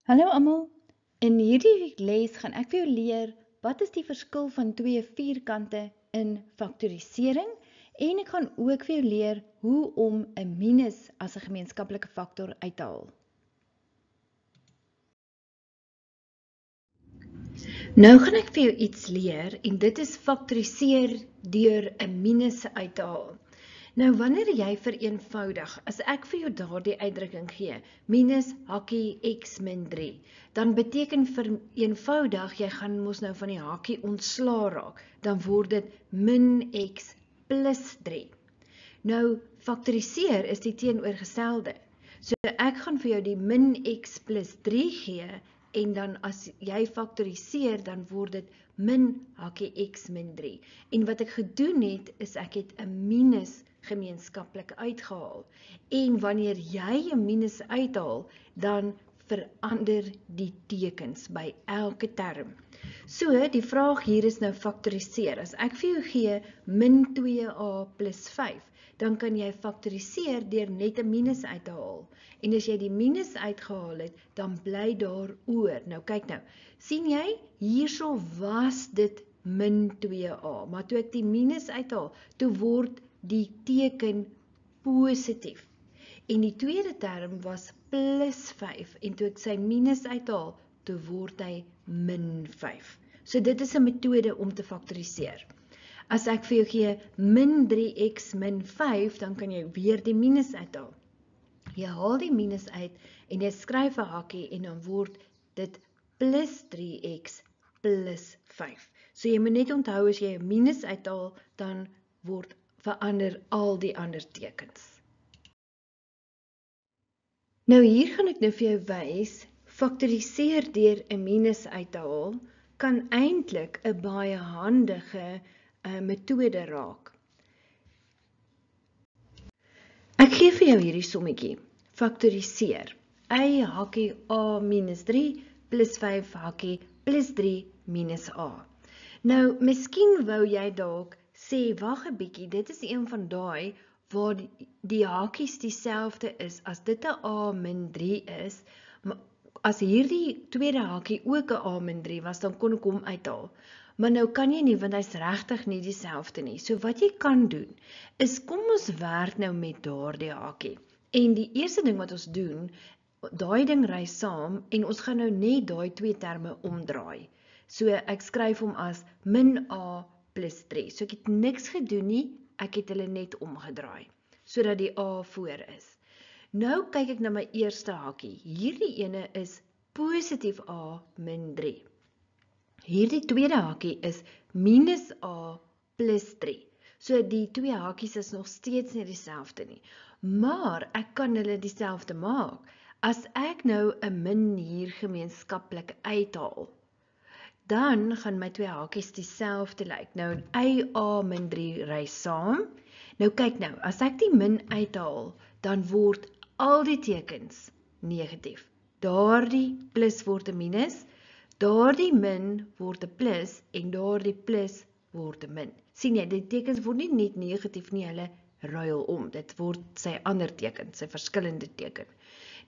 Hallo almal. In hierdie les gaan ek vir jou leer wat is die verskil van twee vierkante in faktorisering en ek gaan ook vir jou leer hoe om 'n minus as 'n gemeenskaplike faktor uit te haal. Nou gaan ek vir jou iets leer en dit is faktoriseer deur 'n minus uit te haal. Nou wanneer jy vereenvoudig, as ek vir jou daardie uitdrukking gee, minus hakkie x min 3, dan beteken vereenvoudig, jy gaan mos nou van die hakkie ontslaa raak, dan word dit min x plus 3. Nou, faktoriseer is die teenoorgestelde. So ek gaan vir jou die min x plus 3 gee, en dan as jy faktoriseer, dan word dit min hakkie x min 3. En wat ek gedoen het, is ek het 'n minus gemeenskaplik uitgehaal. En wanneer jy 'n minus uithaal, dan verander die tekens by elke term. So, die vraag hier is nou faktoriseer. As ek vir jou gee min 2a plus 5, dan kan jy faktoriseer deur net 'n minus uit te haal. En as jy die minus uitgehaal het, dan bly daar oor. Nou kyk nou, sien jy, hierso was dit min 2a, maar toe ek die minus uithaal, toe word die teken positief. En die tweede term was plus 5, en toe ek sy minus uithaal, toe word hy min 5. So dit is 'n metode om te faktoriseer. As ek vir jou gee min 3x min 5, dan kan jy weer die minus uithaal. Jy haal die minus uit en jy skryf 'n hakkie en dan word dit plus 3x plus 5. So jy moet net onthou as jy 'n minus uithaal, dan verander al die ander tekens. Nou hier gaan ek nou vir jou wys, faktoriseer deur 'n minus uit te haal, kan eintlik 'n baie handige metode raak. Ek gee vir jou hierdie sommetjie, faktoriseer, y hakkie a minus 3 plus 5 hakkie plus 3 minus a. Nou, miskien wou jy dalk sê, wag 'n bietjie, dit is een van daai waar die hakies dieselfde is, as dit 'n a min 3 is, maar as hierdie tweede hakie ook 'n a min 3 was, dan kon ek hom uithaal. Maar nou kan jy nie, want hy's regtig nie dieselfde nie. So wat jy kan doen, is kom ons werk nou met daardie hakie. En die eerste ding wat ons doen, daai ding ry saam, en ons gaan nou net daai twee terme omdraai. So ek skryf hom as min a plus 3. So ek het niks gedoen nie, ek het hulle net omgedraai, sodat die a voor is. Nou kyk ek na my eerste hakie. Hierdie ene is positief a min 3. Hierdie tweede hakie is minus a plus 3. So die twee hakies is nog steeds nie dieselfde nie. Maar ek kan hulle dieselfde maak. As ek nou 'n min hier gemeenskaplik uithaal, dan gaan my twee hakies dieselfde lyk. Nou, a min 3 ry saam. Nou kyk nou, as ek die min uithaal, dan word al die tekens negatief. Daardie plus word 'n minus, daardie min word 'n plus, en daardie plus word 'n min. Sien jy, die tekens word nie net negatief nie, hulle ruil om. Dit word sy ander teken, sy verskillende teken.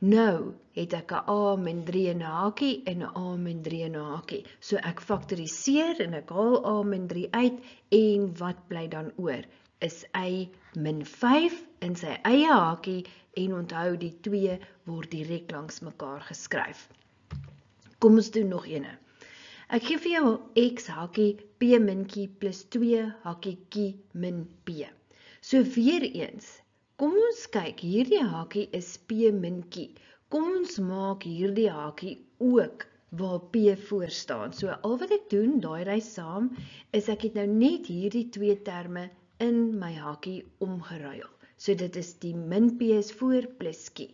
Nou het ek 'n a min 3 in 'n hakie en 'n a min 3 in 'n hakie. So ek faktoriseer en ek haal a min 3 uit, en wat bly dan oor? Is y min 5 in sy eie hakie, en onthou die 2 word direk langs mekaar geskryf. Kom ons doen nog ene. Ek gee vir jou x hakkie p min q plus 2 hakkie q min p. So weer eens, kom ons kyk, hierdie hakie is p min q. Kom ons maak hierdie hakie ook waar p voor staan. So al wat ek doen, daai ry saam, is ek het nou net hierdie twee terme in my hakie omgeruil. So dit is die min p is voor plus q.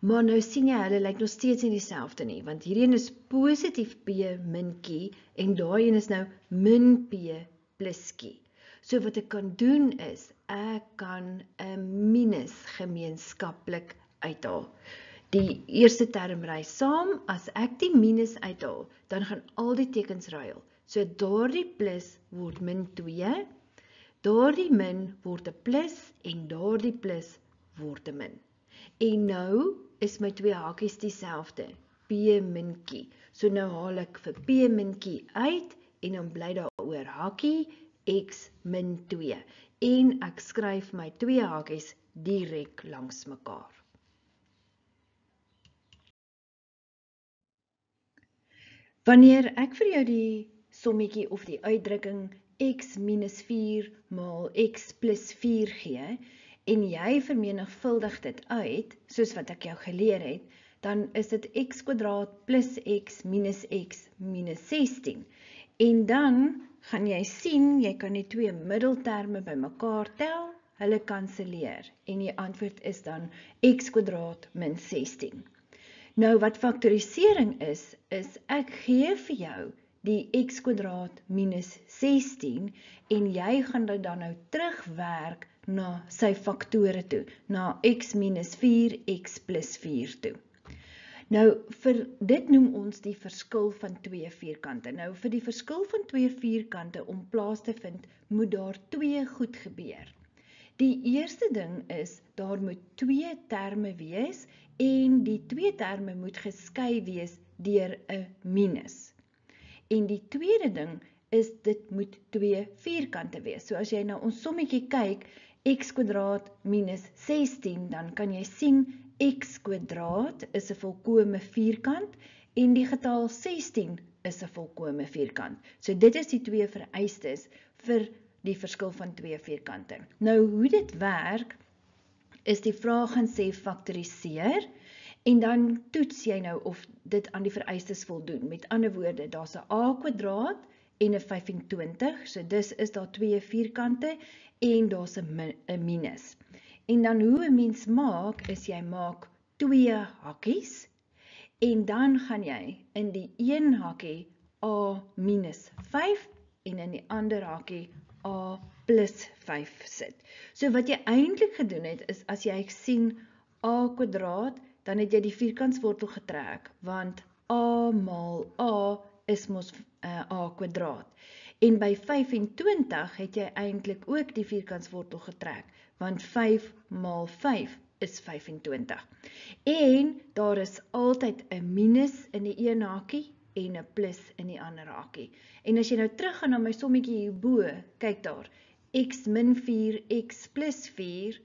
Maar nou sien jy, hulle lyk nog steeds nie dieselfde nie, want hierdie is positief p min q, en daai een is nou min p plus q. So wat ek kan doen is, ek kan 'n minus gemeenskaplik uithaal. Die eerste term ry saam, as ek die minus uithaal, dan gaan al die tekens ruil. So daardie plus word min 2, daardie min word 'n plus, en daardie plus word 'n min. En nou is my twee hakies dieselfde. P min q. So nou haal ek vir P min q uit, en dan bly daar oor hakie x min 2. En ek skryf my 2 hakies direk langs mekaar. Wanneer ek vir jou die sommetjie of die uitdrukking x minus 4 maal x plus 4 gee, en jy vermenigvuldig dit uit, soos wat ek jou geleer het, dan is dit x kwadraat plus x minus 16. En dan gaan jy sien, jy kan die twee middelterme by mekaar tel, hulle kanseleer, en die antwoord is dan x kwadraat min 16. Nou wat faktorisering is ek gee vir jou die x kwadraat minus 16, en jy gaan dit dan nou terugwerk na sy faktore toe, na x minus 4, x plus 4 toe. Nou, vir dit noem ons die verskil van twee vierkante. Nou, vir die verskil van twee vierkante om plaas te vind, moet daar twee goed gebeur. Die eerste ding is, daar moet twee terme wees, en die twee terme moet geskei wees deur 'n minus. En die tweede ding is, dit moet twee vierkante wees. So as jy na ons sommetjie kyk, x kwadraat minus 16, dan kan jy sien, x kwadraat is 'n volkome vierkant, en die getal 16 is 'n volkome vierkant. So dit is die twee vereistes vir die verskil van twee vierkante. Nou, hoe dit werk, is die vraag gaan sê faktoriseer, en dan toets jy nou of dit aan die vereistes voldoen. Met ander woorde, daar's 'n a kwadraat en 'n 25, so dis is daar twee vierkante, en daar's 'n minus. En dan hoe 'n mens maak, is jy maak twee hakkies, en dan gaan jy in die een hakkie a minus 5, en in die ander hakkie a plus 5 sit. So wat jy eintlik gedoen het, is as jy sien a kwadraat, dan het jy die vierkantswortel getrek, want a maal a is mos a kwadraat. En by 25 het jy eintlik ook die vierkantswortel getrek, want 5 maal 5 is 25. En daar is altyd 'n minus in die een hakkie en 'n plus in die ander hakkie. En as jy nou teruggaan na my sommetjie hierbo, kyk daar, x min 4, x plus 4,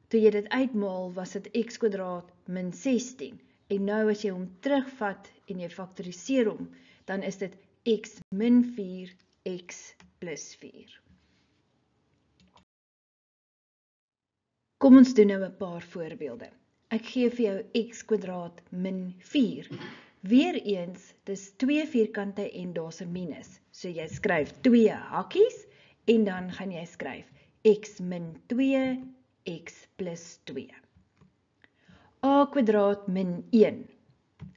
toe jy dit uitmaal, was dit x kwadraat min 16. En nou as jy hom terugvat en jy faktoriseer hom, dan is dit x min 4, x plus 4. Kom ons doen nou 'n paar voorbeelde. Ek gee vir jou x kwadraat min 4. Weereens, dis twee vierkante en daar's 'n minus. So jy skryf twee hakkies, en dan gaan jy skryf x min 2, x plus 2. A kwadraat min 1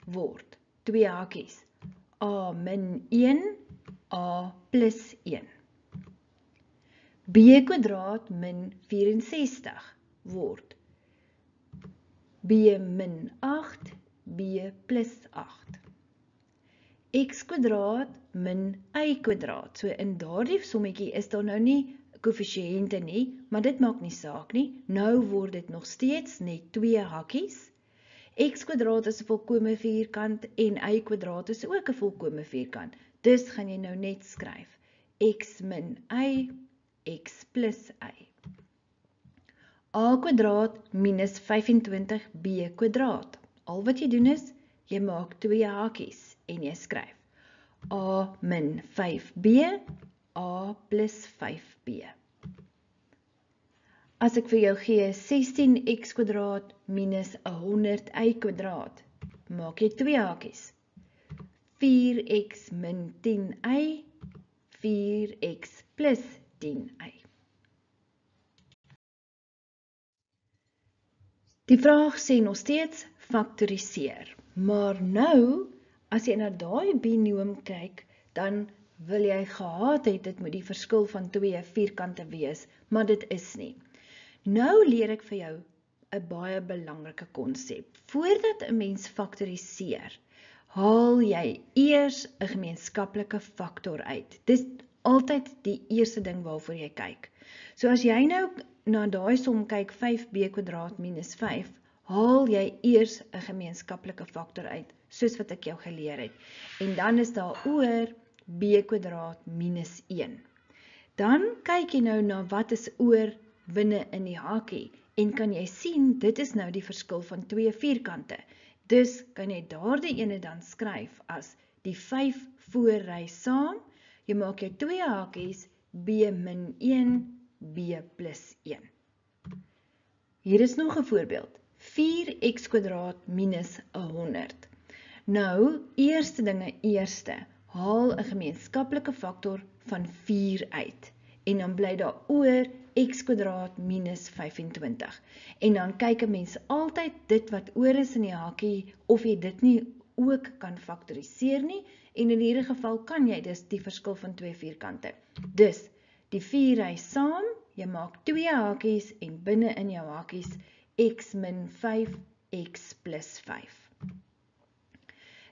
word twee hakkies, a min 1, a plus 1. B kwadraat min 64 word b min 8, b plus 8. X kwadraat min y kwadraat. So in daardie sommetjie is daar nou nie koëffisiënte nie, maar dit maak nie saak nie. Nou word dit nog steeds net twee hakkies. X kwadraat is 'n volkome vierkant en y kwadraat is ook 'n volkome vierkant. Dus gaan jy nou net skryf x min y, x plus y. A kwadraat minus 25b kwadraat. Al wat jy doen is, jy maak twee hakies en jy skryf a min 5b, a plus 5b. As ek vir jou gee 16x kwadraat minus 100y kwadraat, maak jy twee hakies. 4x min 10y, 4x plus 10y. Die vraag sê nog steeds faktoriseer, maar nou, as jy na daai binoom kyk, dan wil jy gehad het, dit moet die verskil van twee vierkante wees, maar dit is nie. Nou leer ek vir jou 'n baie belangrike konsep. Voordat 'n mens faktoriseer, haal jy eers 'n gemeenskaplike faktor uit. Dis altyd die eerste ding waarvoor jy kyk. So as jy nou na daai som kyk, 5b kwadraat minus 5, haal jy eers 'n gemeenskaplike faktor uit, soos wat ek jou geleer het. En dan is daar oor b² minus 1. Dan kyk jy nou na wat is oor binne in die hakie, en kan jy sien, dit is nou die verskil van twee vierkante. Dus kan jy daardie ene dan skryf as die 5 voorry saam, jy maak jou twee hakies, b min 1, b plus 1. Hier is nog 'n voorbeeld, 4x² minus 100. Nou, eerste dinge eerste, haal 'n gemeenskaplike faktor van 4 uit, en dan bly daar oor x² minus 25. En dan kyk 'n mens altyd dit wat oor is in die hakie, of jy dit nie ook kan faktoriseer nie, en in hierdie geval kan jy dus die verskil van twee vierkante. Dus, die 4 ry saam, jy maak twee hakies, en binne in jou hakies, x min 5, x plus 5.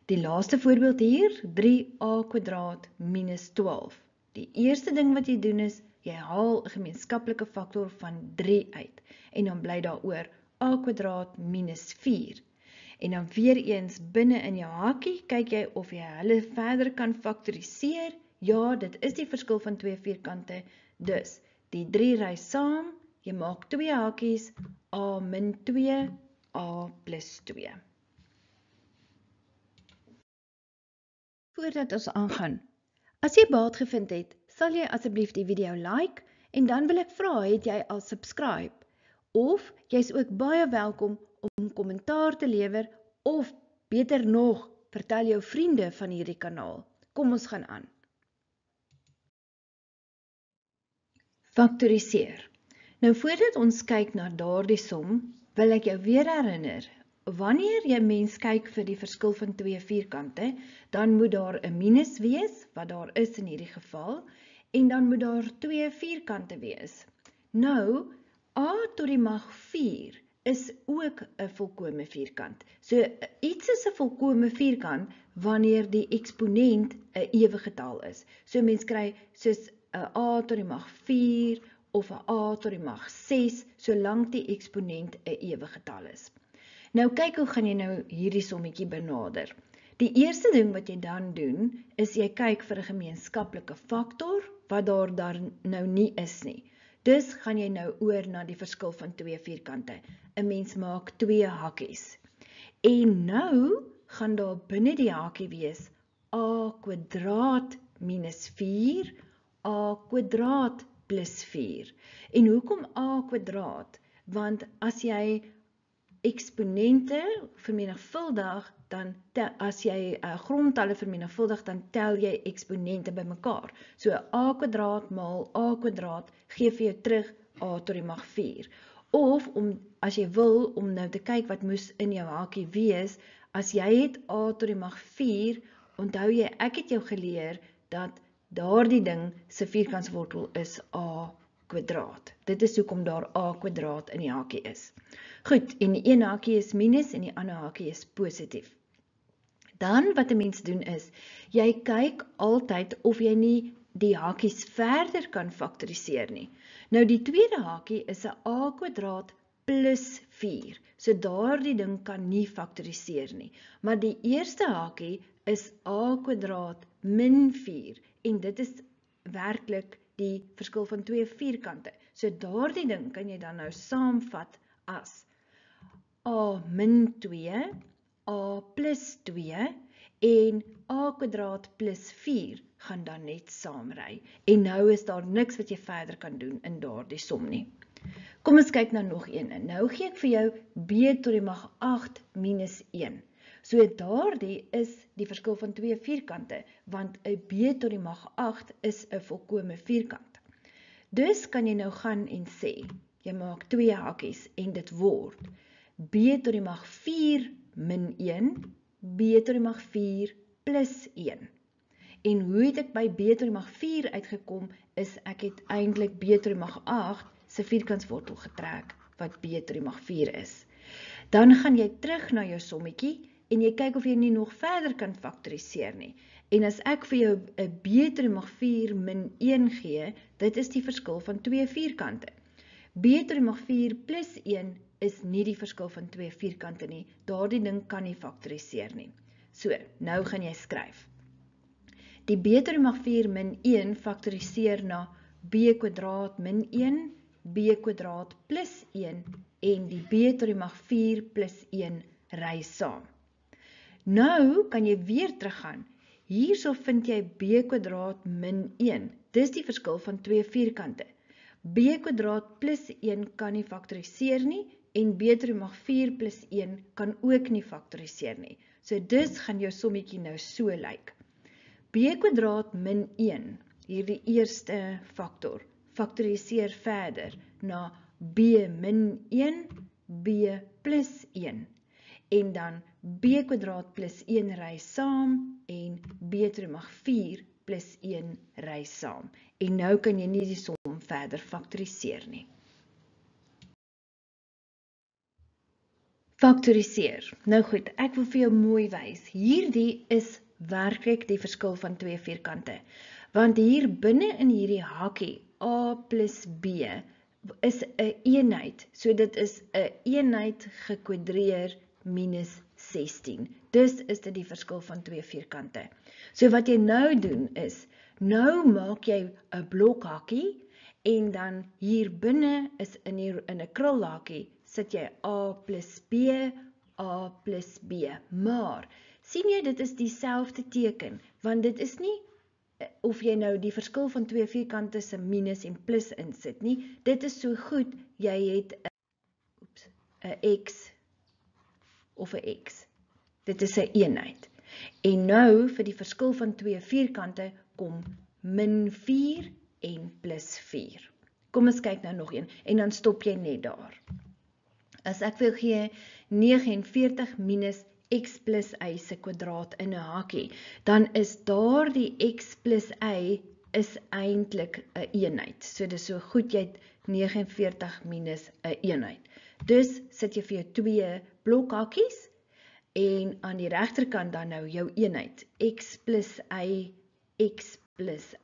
Die laaste voorbeeld hier, 3a² minus 12. Die eerste ding wat jy doen is, jy haal 'n gemeenskaplike faktor van 3 uit, en dan bly daar oor a² minus 4. En dan weer eens binne in jou hakie, kyk jy of jy hulle verder kan faktoriseer. Ja, dit is die verskil van twee vierkante, dus die 3 ry saam, jy maak twee hakies, a min 2, a plus 2. Voordat ons aangaan, as jy baat gevind het, sal jy asseblief die video like, en dan wil ek vra, het jy al subscribe? Of jy is ook baie welkom om kommentaar te lewer, of beter nog, vertel jou vriende van hierdie kanaal. Kom ons gaan aan. Faktoriseer. Nou voordat ons kyk na daardie som, wil ek jou weer herinner, wanneer jy mens kyk vir die verskil van twee vierkante, dan moet daar 'n minus wees, wat daar is in hierdie geval, en dan moet daar twee vierkante wees. Nou, a tot die mag 4 is ook 'n volkome vierkant. So, iets is 'n volkome vierkant, wanneer die eksponent 'n ewige getal is. So, mens kry soos 'n a tot die mag 4, of 'n a tot die mag 6, solank die eksponent 'n ewige getal is. Nou kyk hoe gaan jy nou hierdie sommetjie benader. Die eerste ding wat jy dan doen, is jy kyk vir 'n gemeenskaplike faktor, wat daar dan nou nie is nie. Dus gaan jy nou oor na die verskil van twee vierkante. 'n Mens maak twee hakies. En nou gaan daar binne die hakie wees a² minus 4, a² plus 4. En hoekom a²? Want as jy eksponente vermenigvuldig, dan as jy grondtalle vermenigvuldig, dan tel jy eksponente bymekaar. So a² maal a² gee vir jou terug a tot die mag 4. Of as jy wil, om nou te kyk wat moes in jou hakie wees, as jy het a tot die mag 4, onthou jy, ek het jou geleer dat daardie ding se vierkantswortel is a². Dit is hoekom daar a² in die hakie is. Goed, en die een hakie is minus en die ander hakie is positief. Dan wat 'n mens doen is, jy kyk altyd of jy nie die hakies verder kan faktoriseer nie. Nou die tweede hakie is 'n a² plus 4, so daardie ding kan nie faktoriseer nie. Maar die eerste hakie is a² min 4, en dit is werklik die verskil van twee vierkante. So daardie ding kan jy dan nou saamvat as a min 2, a plus 2, en a² plus 4 gaan dan net saamry. En nou is daar niks wat jy verder kan doen in daardie som nie. Kom ons kyk na nog een. Nou gee ek vir jou b tot die mag 8 minus 1. So daardie is die verskil van twee vierkante, want 'n b tot die mag 8 is 'n volkome vierkant. Dus kan jy nou gaan en sê, jy maak twee hakies en dit word b tot die mag 4 min 1, b tot die mag 4 plus 1. En hoe het ek by b tot die mag 4 uitgekom, is ek het eintlik b tot die mag 8 se vierkantswortel getrek, wat b tot die mag 4 is. Dan gaan jy terug na jou sommetjie, en jy kyk of jy nie nog verder kan faktoriseer nie. En as ek vir jou 'n b tot die mag 4 min 1 gee, dit is die verskil van twee vierkante. b tot die mag 4 plus 1 is nie die verskil van 2 vierkante nie. Daardie ding kan nie faktoriseer nie. So, nou gaan jy skryf. Die b tot die mag 4 min 1 faktoriseer na b kwadraat min 1, b kwadraat plus 1 en die b tot die mag 4 plus 1 ry saam. Nou kan jy weer teruggaan. Hierso vind jy b kwadraat min 1. Dis die verskil van 2 vierkante. B kwadraat plus 1 kan nie faktoriseer nie en b tot die mag 4 plus 1 kan ook nie faktoriseer nie. So dus gaan jou sommetjie nou so lyk. B kwadraat min 1, hierdie eerste faktor, faktoriseer verder na b min 1, b plus 1. En dan b kwadraat plus 1 ry saam en b tot die mag 4 plus 1 ry saam. En nou kan jy nie die som verder faktoriseer nie. Faktoriseer. Nou goed, ek wil vir jou mooi wys. Hierdie is werklik die verskil van 2 vierkante. Want hier binne in hierdie hakkie a plus b is 'n eenheid. So dit is 'n eenheid gekwadreer minus 16. Dus is dit die verskil van 2 vierkante. So wat jy nou doen is, nou maak jy 'n blokhakkie en dan hier binne is in 'n krulhakkie sit jy a plus b, maar sien jy dit is dieselfde teken, want dit is nie of jy nou die verskil van 2 vierkante se minus en plus insit nie, dit is so goed, jy het 'n x of 'n x. Dit is 'n eenheid. En nou vir die verskil van 2 vierkante kom min 4 en plus 4. Kom ons kyk nou nog een en dan stop jy net daar. As ek wil gee 49 minus x plus y se kwadraat in 'n hakkie, dan is daardie x plus y is eintlik 'n eenheid. So dis so goed jy het 49 minus 'n eenheid. Dus sit jy vir jou 2 blokhakkies en aan die regterkant dan nou jou eenheid x plus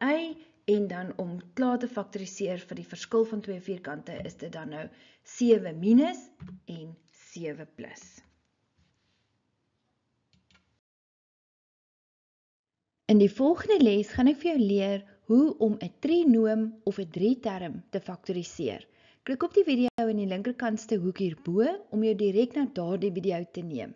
y en dan om klaar te faktoriseer vir die verskil van 2 vierkante is dit dan nou 7 minus en 7 plus. In die volgende les gaan ek vir jou leer hoe om 'n trinoom of 'n drieterm te faktoriseer. Klik op die video in die linkerkantste hoek hierbo om jou direk na daardie video te neem.